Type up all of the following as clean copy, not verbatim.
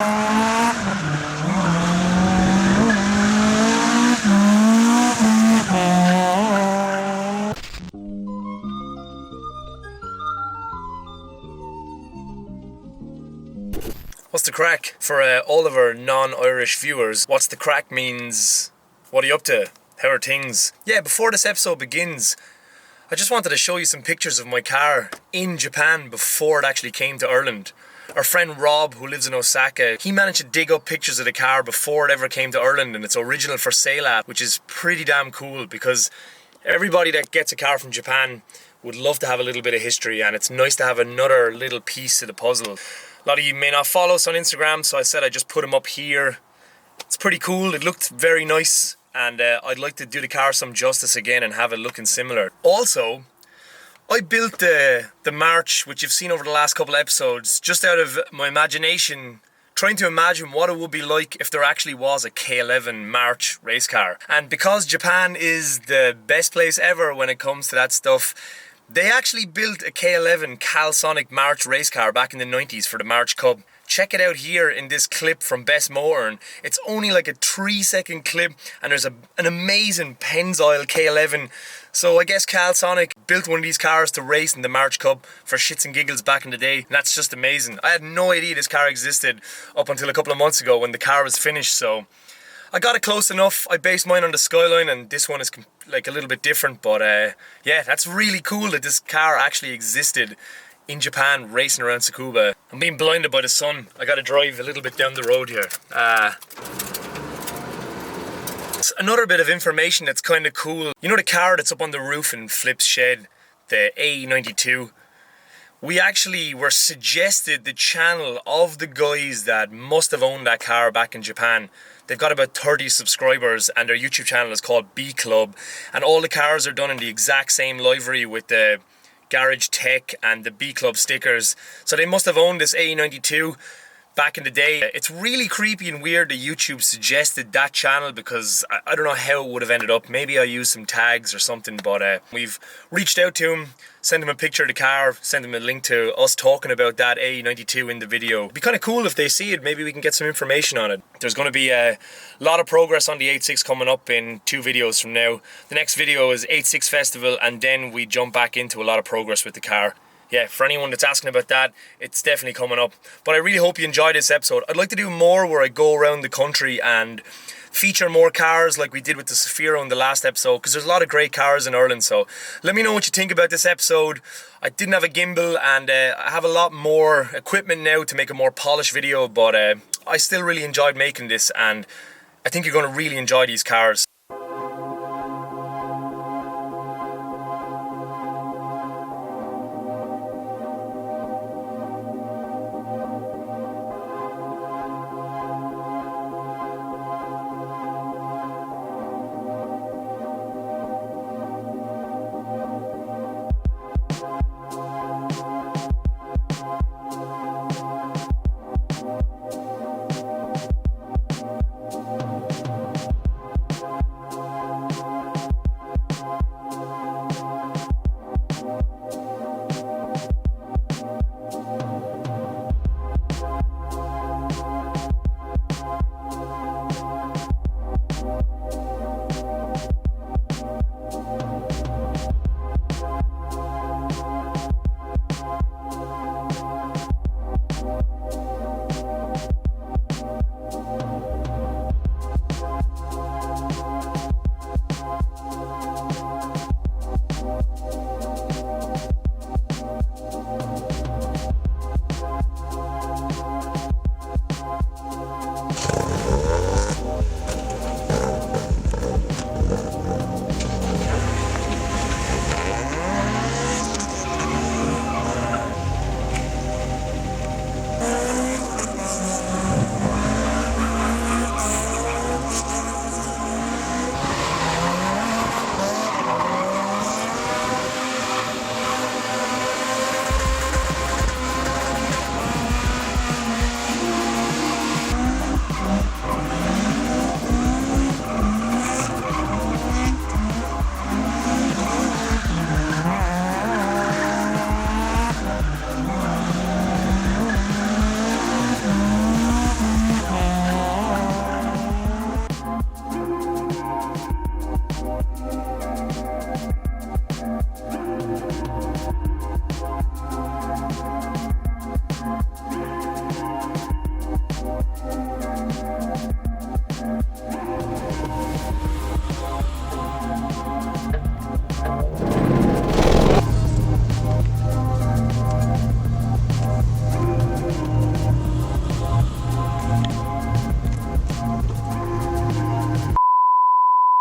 What's the crack? For all of our non-Irish viewers, what's the crack means, what are you up to? How are things? Yeah, before this episode begins, I just wanted to show you some pictures of my car in Japan before it actually came to Ireland. Our friend Rob, who lives in Osaka, he managed to dig up pictures of the car before it ever came to Ireland, and it's original for sale app, which is pretty damn cool because everybody that gets a car from Japan would love to have a little bit of history, and it's nice to have another little piece of the puzzle. A lot of you may not follow us on Instagram, so I said I'd just put them up here. It's pretty cool, it looked very nice, and I'd like to do the car some justice again and have it looking similar. Also, I built the March, which you've seen over the last couple of episodes, just out of my imagination, trying to imagine what it would be like if there actually was a K11 March race car. And because Japan is the best place ever when it comes to that stuff, they actually built a K11 Calsonic March race car back in the 90s for the March Cup. Check it out here in this clip from Best Motor. It's only like a 3-second clip, and there's an amazing Pennzoil K11. So I guess Calsonic built one of these cars to race in the March Cup for shits and giggles back in the day, and that's just amazing. I had no idea this car existed up until a couple of months ago when the car was finished, so I got it close enough. I based mine on the Skyline, and this one is like a little bit different, but yeah, that's really cool that this car actually existed in Japan racing around Tsukuba. I'm being blinded by the sun. I gotta drive a little bit down the road here. Another bit of information that's kind of cool. You know the car that's up on the roof in Flip's shed, the AE92? We actually were suggested the channel of the guys that must have owned that car back in Japan. They've got about 30 subscribers, and their YouTube channel is called B Club, and all the cars are done in the exact same livery with the Garage Tech and the B Club stickers. So they must have owned this AE92 back in the day. It's really creepy and weird that YouTube suggested that channel because I don't know how it would have ended up. Maybe I used some tags or something, but we've reached out to him, sent him a picture of the car, sent him a link to us talking about that AE92 in the video. It'd be kind of cool if they see it, maybe we can get some information on it. There's going to be a lot of progress on the 86 coming up in 2 videos from now. The next video is 86 Festival, and then we jump back into a lot of progress with the car. Yeah, for anyone that's asking about that, it's definitely coming up. But I really hope you enjoyed this episode. I'd like to do more where I go around the country and feature more cars like we did with the Safiro in the last episode, because there's a lot of great cars in Ireland. So let me know what you think about this episode. I didn't have a gimbal, and I have a lot more equipment now to make a more polished video, but I still really enjoyed making this, and I think you're going to really enjoy these cars.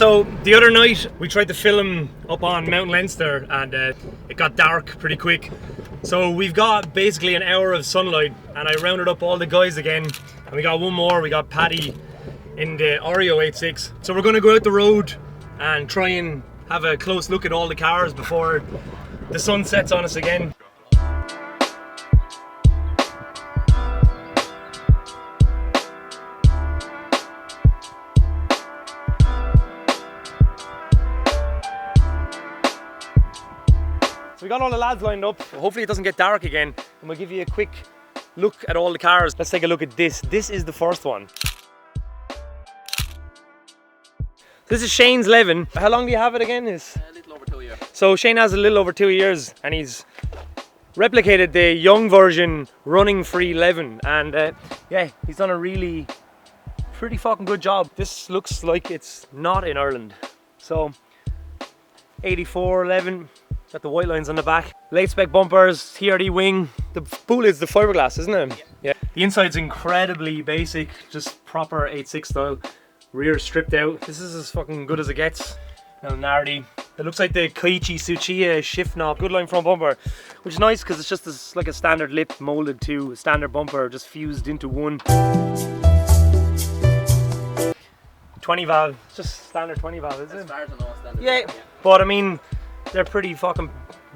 So the other night we tried to film up on Mount Leinster and it got dark pretty quick. So we've got basically an hour of sunlight and I rounded up all the guys again and we got one more. We got Paddy in the AE86. So we're going to go out the road and try and have a close look at all the cars before the sun sets on us again. So we got all the lads lined up. Hopefully it doesn't get dark again and we'll give you a quick look at all the cars. Let's take a look at this. This is the first one. This is Shane's Levin. How long do you have it again? A little over 2 years. So Shane has a little over 2 years and he's replicated the young version running free Levin and yeah, he's done a really pretty fucking good job. This looks like it's not in Ireland. So 84 Levin. Got the white lines on the back. Late spec bumpers, TRD wing. The boot is the fiberglass, isn't it? Yeah. The inside's incredibly basic, just proper 86 style. Rear stripped out. This is as fucking good as it gets. Now Nardi. It looks like the Koichi Tsuchiya shift knob. Good line front bumper, which is nice because it's just like a standard lip molded to a standard bumper, just fused into one. 20 valve, just standard 20 valve, is it? As far as I know, standard. Yeah, but I mean, they're pretty fucking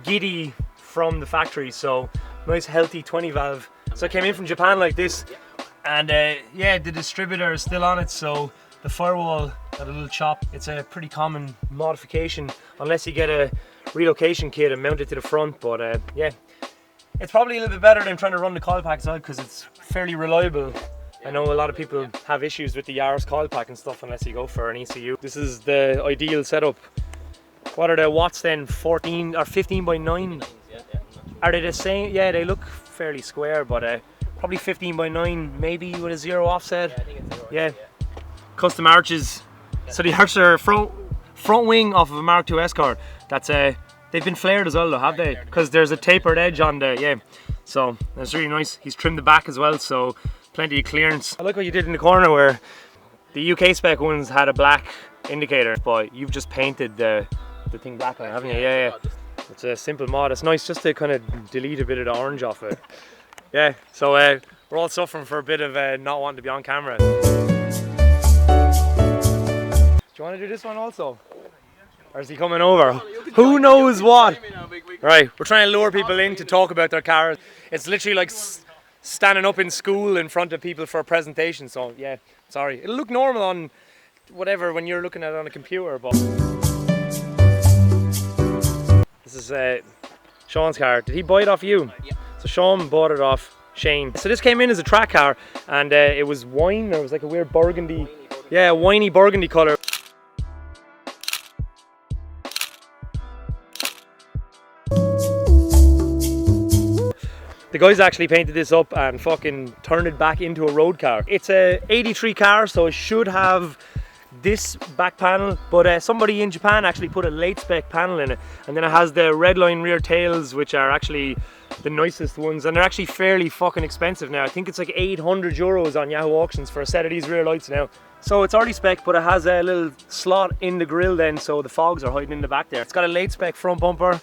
giddy from the factory, so nice healthy 20 valve. So I came in from Japan like this and yeah, the distributor is still on it, so the firewall got a little chop. It's a pretty common modification unless you get a relocation kit and mount it to the front, but yeah, it's probably a little bit better than trying to run the coil pack as well because it's fairly reliable. I know a lot of people have issues with the Yaris coil pack and stuff unless you go for an ECU. This is the ideal setup. What are the watts then? 14 or 15 by 9? Are they the same? Yeah, they look fairly square, but probably 15 by 9, maybe with a 0 offset. Yeah, I think it's 0. Yeah. Custom arches. So the arches are front wing off of a Mark II S car. That's they've been flared as well though, have they? Because there's a tapered edge on the, yeah. So that's really nice. He's trimmed the back as well, so plenty of clearance. I like what you did in the corner where the UK spec ones had a black indicator, but you've just painted the thing black on it, haven't you? Yeah, yeah. It's a simple mod. It's nice just to kind of delete a bit of the orange off it. Yeah, so we're all suffering for a bit of not wanting to be on camera. Do you want to do this one also? Or is he coming over? Who knows what? Right, we're trying to lure people in to talk about their cars. It's literally like standing up in school in front of people for a presentation, so yeah, sorry. It'll look normal on whatever when you're looking at it on a computer, but... This is Sean's car. Did he buy it off you? Yeah. So Sean bought it off Shane. So this came in as a track car and it was wine, or it was like a weird burgundy, yeah, winey burgundy colour. The guys actually painted this up and fucking turned it back into a road car. It's a 83 car, so it should have this back panel, but somebody in Japan actually put a late spec panel in it, and then it has the red line rear tails, which are actually the nicest ones, and they're actually fairly fucking expensive now. I think it's like 800 euros on Yahoo auctions for a set of these rear lights now. So it's already spec, but it has a little slot in the grille then, so the fogs are hiding in the back there. It's got a late spec front bumper,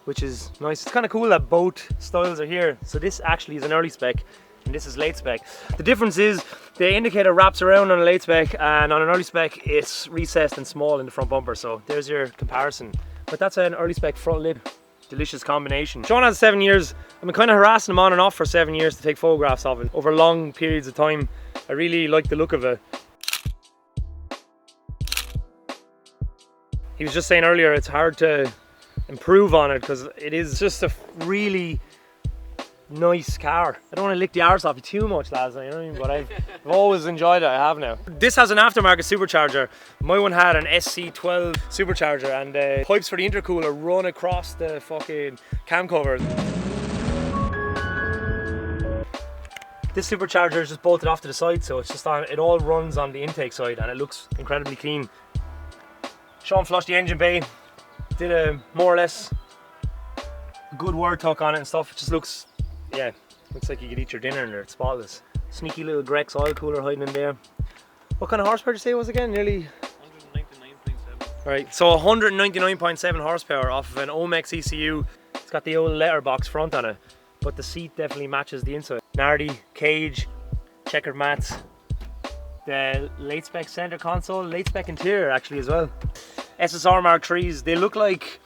which is nice. It's kind of cool that both styles are here. So this actually is an early spec and this is late spec. The difference is the indicator wraps around on a late spec, and on an early spec it's recessed and small in the front bumper. So there's your comparison. But that's an early spec front lid. Delicious combination. Sean has 7 years. I've been kind of harassing him on and off for 7 years to take photographs of it over long periods of time. I really like the look of it. He was just saying earlier it's hard to improve on it because it is just a really nice car. I don't want to lick the arse off you too much, lads, you know what I mean? But I've always enjoyed it. I have now. This has an aftermarket supercharger. My one had an SC12 supercharger, and the pipes for the intercooler run across the fucking cam covers. This supercharger is just bolted off to the side, so it's just on. It all runs on the intake side, and it looks incredibly clean. Sean flushed the engine bay, did a more or less good word tuck on it and stuff. It just looks, yeah, looks like you could eat your dinner in there. It's spotless. Sneaky little Grex oil cooler hiding in there. What kind of horsepower did you say it was again? Nearly 199.7. Right, so 199.7 horsepower off of an Omex ECU. It's got the old letterbox front on it, but the seat definitely matches the inside. Nardy, cage, checkered mats, the late spec center console, late spec interior actually as well. SSR Mark IIIs, they look like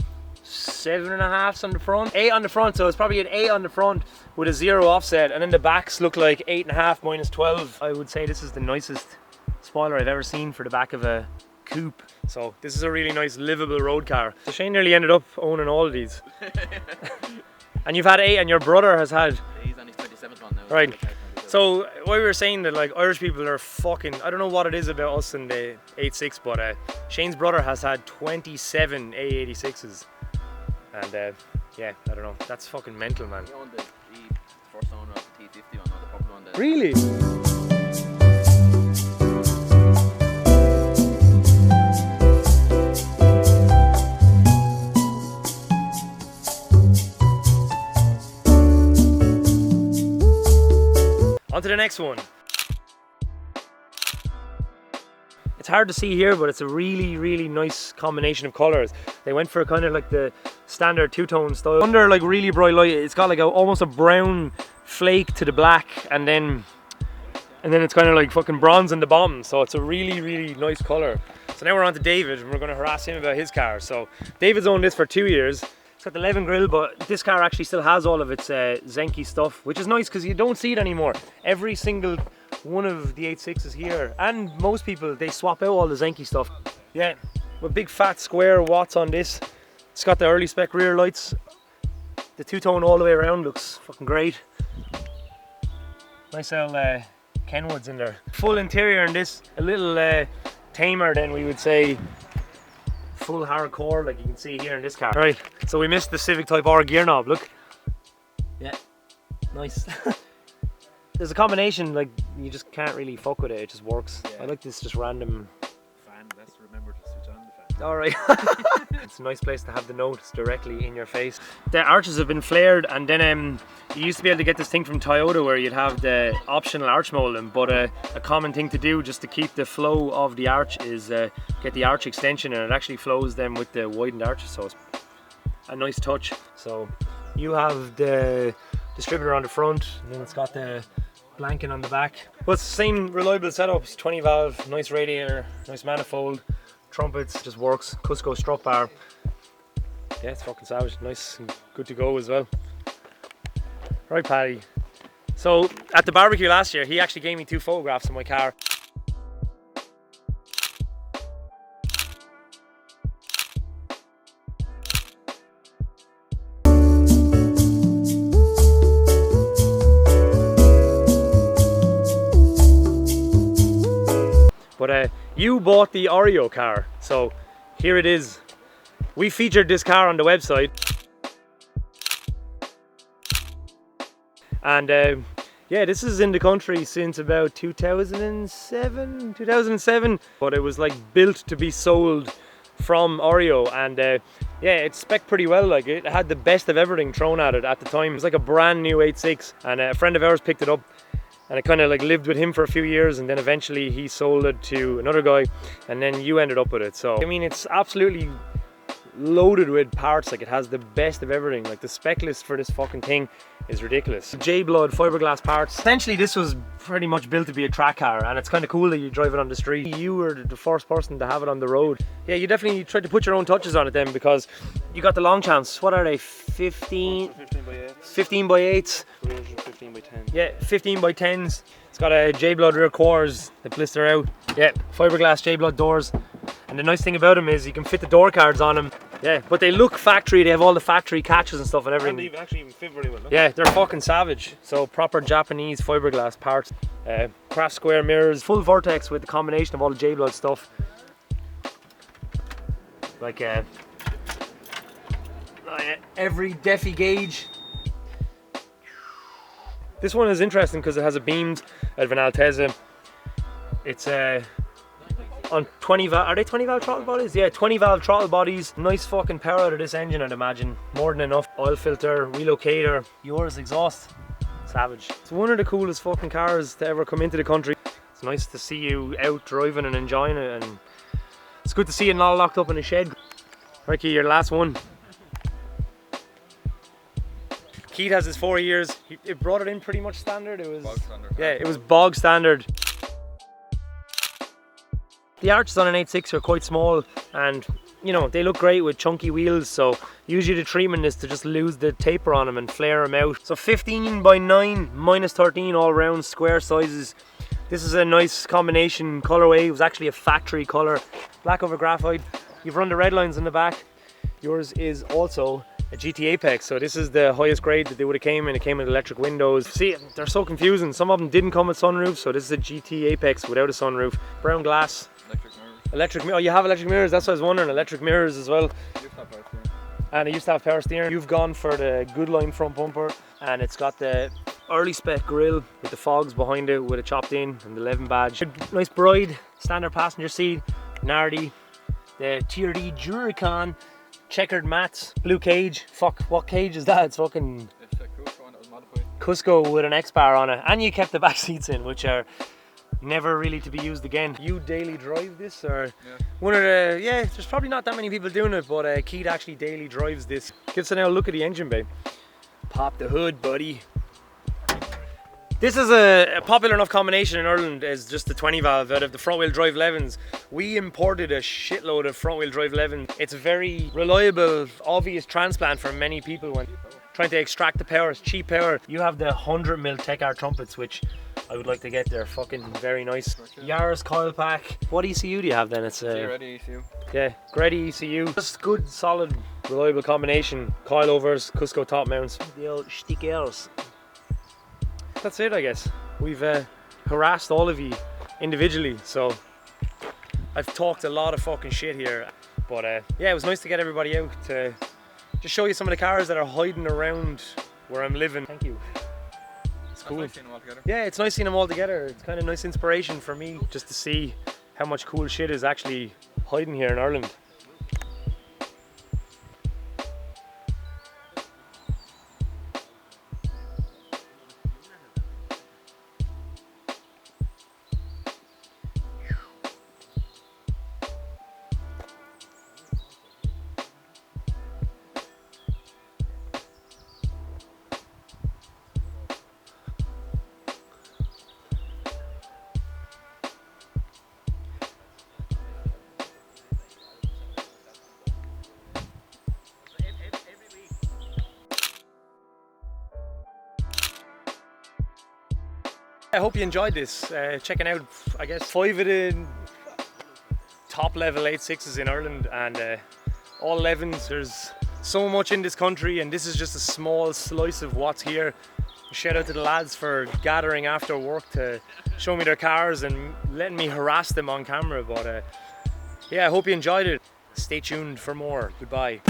7.5s on the front, 8 on the front, so it's probably an 8 on the front with a 0 offset, and then the backs look like 8.5 minus 12. I would say this is the nicest spoiler I've ever seen for the back of a coupe. So this is a really nice livable road car. So Shane nearly ended up owning all of these. And you've had 8 and your brother has had... He's on his 27th one now. Right. So what we were saying that like Irish people are fucking, I don't know what it is about us in the 86, but Shane's brother has had 27 AE86s. And yeah, I don't know, that's fucking mental, man. He owned the first owner of the T50 one, the purple one. Really? On to the next one. It's hard to see here, but it's a really nice combination of colours. They went for kind of like the standard two-tone style. Under like really bright light, it's got like almost a brown flake to the black, and then it's kind of like fucking bronze in the bottom. So it's a really nice colour. So now we're on to David, and we're going to harass him about his car. So David's owned this for 2 years. It's got the Levin grill, but this car actually still has all of its Zenki stuff, which is nice because you don't see it anymore. Every single one of the 86s here, and most people, they swap out all the Zenki stuff. Yeah, with big fat square watts on this. It's got the early spec rear lights. The two-tone all the way around looks fucking great. Nice old Kenwoods in there. Full interior in this, a little tamer than we would say. Full hardcore, like you can see here in this car. Right, so we missed the Civic Type R gear knob, look. Yeah, nice. There's a combination, like you just can't really fuck with it, it just works. Yeah. I like this just random fan, let's remember to switch on the fan. Alright. It's a nice place to have the notes directly in your face. The arches have been flared, and then you used to be able to get this thing from Toyota where you'd have the optional arch molding, but a common thing to do just to keep the flow of the arch is get the arch extension, and it actually flows them with the widened arches, so it's a nice touch. So you have the distributor on the front, and then it's got the blanking on the back. But it's the same reliable setups, 20 valve, nice radiator, nice manifold, trumpets, just works, Cusco strut bar. Yeah, it's fucking savage, nice and good to go as well. Right, Paddy. So at the barbecue last year, he actually gave me 2 photographs of my car. But you bought the Oreo car, so here it is. We featured this car on the website. And yeah, this is in the country since about 2007, but it was like built to be sold from Oreo, and yeah, it's spec'd pretty well. Like it had the best of everything thrown at it at the time. It was like a brand new 86, and a friend of ours picked it up, and it kind of like lived with him for a few years, and then eventually he sold it to another guy, and then you ended up with it. So I mean, it's absolutely loaded with parts. Like it has the best of everything. Like the spec list for this fucking thing is ridiculous. J-Blood fiberglass parts. Essentially this was pretty much built to be a track car, and it's kind of cool that you drive it on the street. You were the first person to have it on the road. Yeah, you definitely tried to put your own touches on it then, because you got the long chance. What are they, 15 by 8s? 15 by 8s. 15 by 10. Yeah, 15 by 10s. It's got a J-Blood rear quarters that blister out. Yeah, fiberglass J-Blood doors. And the nice thing about them is you can fit the door cards on them. Yeah, but they look factory. They have all the factory catches and stuff and everything. And they actually even fit very well. Yeah, they're fucking savage. So proper Japanese fiberglass parts. Craft square mirrors. Full vortex with the combination of all the J-Blood stuff. Like every Defi gauge. This one is interesting because it has a beamed out of an Altezza. It's on 20 valve, are they 20 valve throttle bodies? Yeah, 20 valve throttle bodies. Nice fucking power out of this engine, I'd imagine. More than enough. Oil filter, relocator, yours exhaust. Savage. It's one of the coolest fucking cars to ever come into the country. It's nice to see you out driving and enjoying it, and It's good to see it not locked up in a shed. Ricky, your last one. Keith has his 4 years. It brought it in pretty much standard. It was Bog standard. Yeah, it was bog standard. The arches on an 86 are quite small, and you know, they look great with chunky wheels, so usually the treatment is to just lose the taper on them and flare them out. So 15 by 9, minus 13 all round square sizes. This is a nice combination colorway. It was actually a factory color, black over graphite. You've run the red lines in the back. Yours is also a GT Apex, so this is the highest grade that they would have came in. It came with electric windows. See, they're so confusing. Some of them didn't come with sunroofs, so this is a GT Apex without a sunroof. Brown glass. Electric mirrors. Oh, you have electric mirrors. That's what I was wondering. Electric mirrors as well. Used to have power steering. And it used to have power steering. You've gone for the good line front bumper, and it's got the early spec grille with the fogs behind it with it chopped in and the Levin badge. Nice Bride, standard passenger seat, Nardi, the Tier D Duracon, checkered mats, blue cage. Fuck, what cage is that? It's fucking It's a Cusco one that was modified. Cusco with an X-bar on it, and you kept the back seats in, which are never really to be used again. You daily drive this, or one of the, yeah, there's probably not that many people doing it, but Keith actually daily drives this. Give us a now look at the engine bay. Pop the hood, buddy. This is a popular enough combination in Ireland as just the 20 valve out of the front wheel drive Levins. We imported a shitload of front wheel drive Levins. It's a very reliable, obvious transplant for many people when trying to extract the power. It's cheap power. You have the 100mm Tech-R trumpets, which I would like to get. They're fucking very nice. Yaris coil pack. What ECU do you have then? It's a Ready ECU. yeah, Grady ECU. Just good, solid, reliable combination. Coilovers, Cusco top mounts. The old stickers. That's it, I guess. We've harassed all of you individually, so I've talked a lot of fucking shit here. But yeah, it was nice to get everybody out to just show you some of the cars that are hiding around where I'm living. Thank you. It's cool. Nice seeing them all together. Yeah, it's nice seeing them all together. It's kind of nice inspiration for me just to see how much cool shit is actually hiding here in Ireland. I hope you enjoyed this, checking out, I guess, 5 of the top level 86s in Ireland, and all Levins. There's so much in this country, and this is just a small slice of what's here. Shout out to the lads for gathering after work to show me their cars and letting me harass them on camera. But yeah, I hope you enjoyed it. Stay tuned for more. Goodbye.